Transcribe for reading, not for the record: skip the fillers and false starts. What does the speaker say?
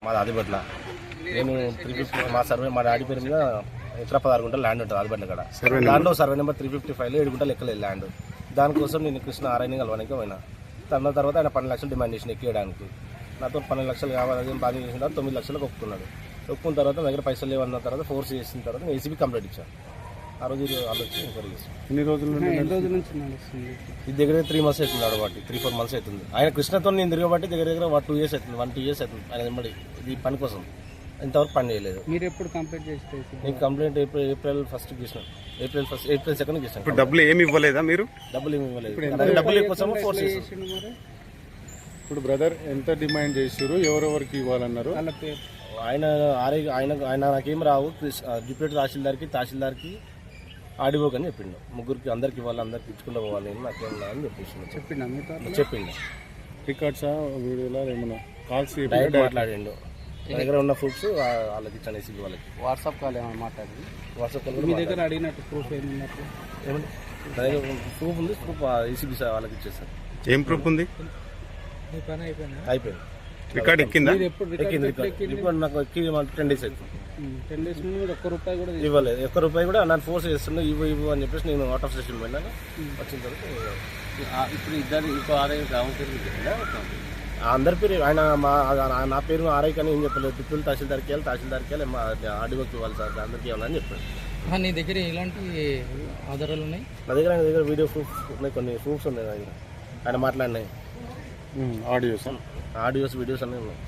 మాది ఆదిపట్ల. నేను 350 మా సర్వే మా డాడీ పేరు మీద ఎకరా 16 గుంటలు ల్యాండ్ ఉంటుంది ఆదిపట్ల కాడ. దాంట్లో సర్వే నెంబర్ 355లో 7 గుంటలు ఎక్కలేదు ల్యాండ్. దానికోసం నేను కృష్ణ ఆర్ఐని కలవడానికి పోయినా. తర్వాత ఆయన 12 లక్షలు డిమాండ్ చేసిన ఎక్కేయడానికి. నాతో 12 లక్షలు కావాలని బాగా చేసిన తర్వాత 9 లక్షలకు ఒప్పుకున్నాడు. ఒప్పుకున్న తర్వాత నా దగ్గర పైసలు లేవన్న తర్వాత ఫోర్స్ చేసిన తర్వాత నేను ఏసీబీ కంప్లైంట్ ఇచ్చాను. ఆ రోజు ఆలోచించి ఎంక్వైరీ చేశాను. ఎన్ని రోజుల నుంచి నడుస్తుంది ఇది? దగ్గర 3 months అవుతుంది ఆడబట్టి, 3-4 months అవుతుంది. ఆయన కృష్ణతో నేను తిరగబట్టి దగ్గర 2 years అవుతుంది, 1-2 years అవుతుంది ఆయన వెంబడి ఈ పని కోసం. ఇంతవరకు పని చేయలేదు. మీరు ఎప్పుడు కంప్లైంట్ చేస్తే? నేను కంప్లైంట్ ఏప్రిల్ 1 చేసిన, ఏప్రిల్ 2 చేసిన. డబ్బులు ఏమి ఇవ్వలేదా మీరు? డబ్బులు ఏమి ఇవ్వలేదు. డబ్బులు కోసం ఫోర్స్ చేసాను. ఇప్పుడు బ్రదర్ ఎంత డిమాండ్ చేసారు, ఎవరెవరికి ఇవ్వాలన్నారు? ఆయన ఆయన నాకేం రావు, డిప్యూటీ తహసీల్దార్కి ఆడిపోకని చెప్పిండు. ముగ్గురికి అందరికి ఇవ్వాలి, అందరికి ఇచ్చుకుంటూ పోవాలి, నాకేం అని చెప్పిండు. రికార్డ్సా వీడియోలా ఏమన్నా కాల్స్ మాట్లాడిండు. నా దగ్గర ఉన్న ప్రూఫ్స్ వాళ్ళకి ఇచ్చాను, ఏసీబీ వాళ్ళకి. వాట్సాప్ కాల్ ఏమైనా మాట్లాడింది? వాట్సాప్ కాల్ మీ దగ్గర అడిగినట్టు ప్రూఫ్ ఏమున్నట్టు? ఏమండి నా దగ్గర ప్రూఫ్ ఉంది, ప్రూఫ్ ఏసీబీ వాళ్ళకి ఇచ్చేస్తాను. ఏం ప్రూఫ్ ఉంది? అయిపోయింది. రికార్డ్ ఎక్కిందా? ఎక్కింది. ఇప్పుడు నాకు ఎక్కి 10 days అవుతుంది. 10 days నుండి ₹1 కూడా ఇవ్వలేదు. ₹1 కూడా నన్ను ఫోర్స్ చేస్తున్నా, ఇవ్వు అని చెప్పేసి నేను అవుట్ ఆఫ్ స్టేషన్ వెళ్ళాను. వచ్చిన తర్వాత ఇప్పుడు ఇద్దరు ఇంకో ఆదాయం అందరి పేరు ఆయన నా పేరు ఆర్ఐ కానీ ఏం చెప్పలేదు. డిప్యూటీ తహసీల్దార్కి వెళ్ళి మా ఆర్డీఓకి ఇవ్వాలి సార్, అందరికీ ఇవ్వాలని చెప్పాడు. నీ దగ్గర ఎలాంటి ఆధారాలు ఉన్నాయి? నా దగ్గర వీడియో ప్రూఫ్ ఉన్నాయి, కొన్ని ప్రూఫ్స్ ఉన్నాయి. ఆయన మాట్లాడినాయి, ఆడియోస్ వీడియోస్ అన్నీ ఉన్నాయి.